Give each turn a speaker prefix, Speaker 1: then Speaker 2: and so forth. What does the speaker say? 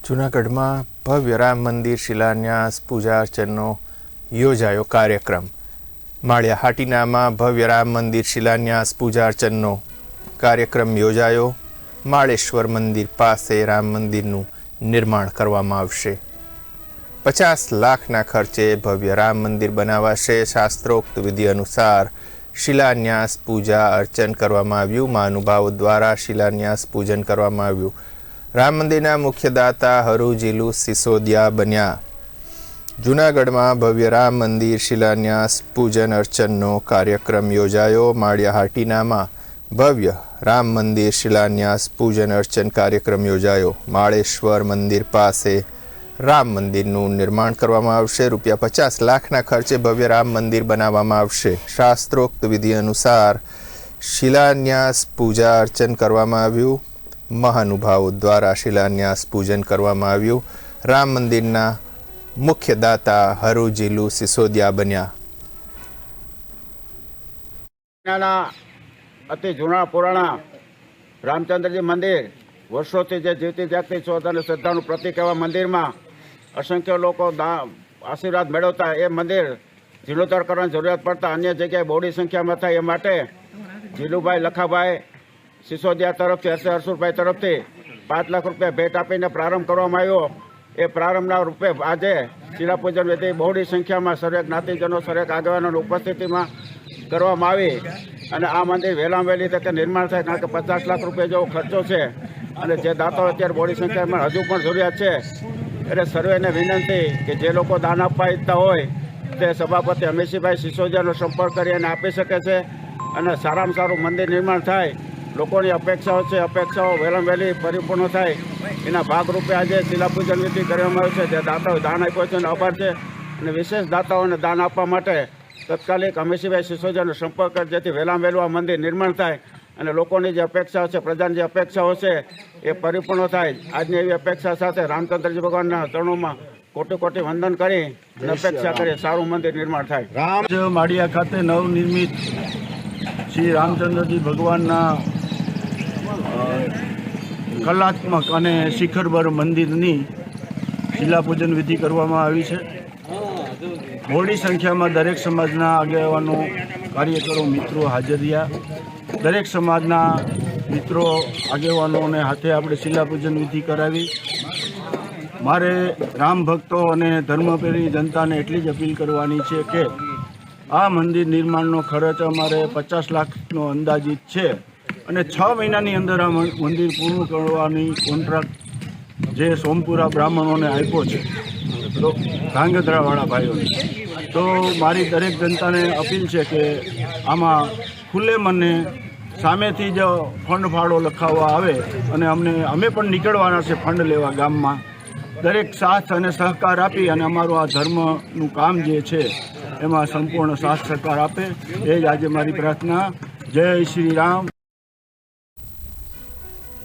Speaker 1: જૂનાગઢમાં ભવ્ય રામ મંદિર શિલાન્યાસ પૂજા અર્ચનનો યોજાયો કાર્યક્રમ. માળિયા હાટીનામાં ભવ્ય રામ મંદિર શિલાન્યાસ પૂજા અર્ચનનો કાર્યક્રમ યોજાયો. માળેશ્વર મંદિર પાસે રામ મંદિરનું નિર્માણ કરવામાં આવશે. 50 લાખના ખર્ચે ભવ્ય રામ મંદિર બનાવાશે. શાસ્ત્રોક્ત વિધિ અનુસાર શિલાન્યાસ પૂજા અર્ચન કરવામાં આવ્યું. મહાનુભાવો દ્વારા શિલાન્યાસ પૂજન કરવામાં આવ્યું. રામ મંદિરના મુખ્ય દાતા હરુ જીલુ સિસોદિયા બન્યા. જૂનાગઢમાં ભવ્ય રામ મંદિર શિલાન્યાસ પૂજન અર્ચનનો કાર્યક્રમ યોજાયો. માળિયા હાટીનામાં ભવ્ય રામ મંદિર શિલાન્યાસ પૂજન અર્ચન કાર્યક્રમ યોજાયો. માળેશ્વર મંદિર પાસે રામ મંદિરનું નિર્માણ કરવામાં આવશે. ₹50 લાખના ખર્ચે ભવ્ય રામ મંદિર બનાવવામાં આવશે. શાસ્ત્રોક્ત વિધિ અનુસાર શિલાન્યાસ પૂજા અર્ચન કરવામાં આવ્યું. મહાનુભાવો દ્વારા શિલાન્યાસ પૂજન કરવામાં આવ્યું. રામ મંદિરના મુખ્ય દાતા હરુ જીલુ સિસોદિયા બન્યા.
Speaker 2: અતિ જૂના પુરાણા રામચંદ્રજી મંદિર, વર્ષોથી જે જીવતી જાગતી શોધ અને શ્રદ્ધાનું પ્રતિક એવા મંદિરમાં અસંખ્ય લોકો આશીર્વાદ મેળવતા એ મંદિર જીર્ણોદ્ધાર કરવાની જરૂરિયાત પડતા અન્ય જગ્યાએ બહોળી સંખ્યામાં થાય એ માટે જીલુભાઈ લખાભાઈ સિસોદિયા તરફથી હરસુરભાઈ તરફથી ₹5 લાખ ભેટ આપીને પ્રારંભ કરવામાં આવ્યો. એ પ્રારંભના રૂપે આજે શિલાપૂજન વિધિ બહોળી સંખ્યામાં સર્વે જ્ઞાતિજનો સર્વે આગેવાનોની ઉપસ્થિતિમાં કરવામાં આવી અને આ મંદિર વહેલામાં વહેલી તકે નિર્માણ થાય, કારણ કે ₹50 લાખ જેવો ખર્ચો છે અને જે દાતાઓ અત્યારે બહોળી સંખ્યામાં હજુ પણ જરૂરિયાત છે. એટલે સર્વેને વિનંતી કે જે લોકો દાન આપવા ઈચ્છતા હોય તે સભાપતિ અમીશભાઈ સિસોદિયાનો સંપર્ક કરી અને આપી શકે છે અને સારામાં સારું મંદિર નિર્માણ થાય. લોકોની અપેક્ષાઓ છે, અપેક્ષાઓ વહેલામાં વહેલી પરિપૂર્ણ થાય એના ભાગરૂપે આજે શિલાપૂજન વિધિ કરવામાં આવી છે. જે દાતાઓ દાન આપ્યો છે એનો આભાર છે અને વિશેષ દાતાઓને દાન આપવા માટે તત્કાલિક અમીશભાઈ સિસોદિયાનો સંપર્ક કરી જેથી વહેલામાં વહેલું આ મંદિર નિર્માણ થાય અને લોકોની જે અપેક્ષાઓ છે, પ્રજાની જે અપેક્ષાઓ છે એ પરિપૂર્ણ થાય. આજની એવી અપેક્ષા સાથે રામચંદ્રજી ભગવાનના ચરણોમાં કોટી કોટી વંદન કરી અને અપેક્ષા કરી સારું મંદિર નિર્માણ થાય.
Speaker 3: રામ માળિયા ખાતે નવનિર્મિત શ્રી રામચંદ્રજી ભગવાનના કલાત્મક અને શિખરબર મંદિરની શિલાપૂજન વિધિ કરવામાં આવી છે. મોટી સંખ્યામાં દરેક સમાજના આગેવાનો, કાર્યકરો, મિત્રો હાજર રહ્યા. દરેક સમાજના મિત્રો, આગેવાનોને હાથે આપણે શિલાપૂજન વિધિ કરાવી. મારે રામ ભક્તો અને ધર્મપ્રેમી જનતાને એટલી જ અપીલ કરવાની છે કે આ મંદિર નિર્માણનો ખર્ચ અમારે ₹50 લાખનો અંદાજિત છે અને 6 મહિનાની અંદર આ મંદિર પૂર્ણ કરવાની કોન્ટ્રાક્ટ જે સોમપુરા બ્રાહ્મણોને આપ્યો છે, તો ધાંગધ્રાવાળા ભાઈઓને. તો મારી દરેક જનતાને અપીલ છે કે આમાં ખુલ્લે મને સામેથી જ ફંડ ફાળો લખાવવા આવે અને અમે પણ નીકળવાના છે ફંડ લેવા ગામમાં. દરેક સાથ અને સહકાર આપી અને અમારું આ ધર્મનું કામ જે છે એમાં સંપૂર્ણ સાથ સહકાર આપે એ જ આજે મારી પ્રાર્થના. જય શ્રી રામ.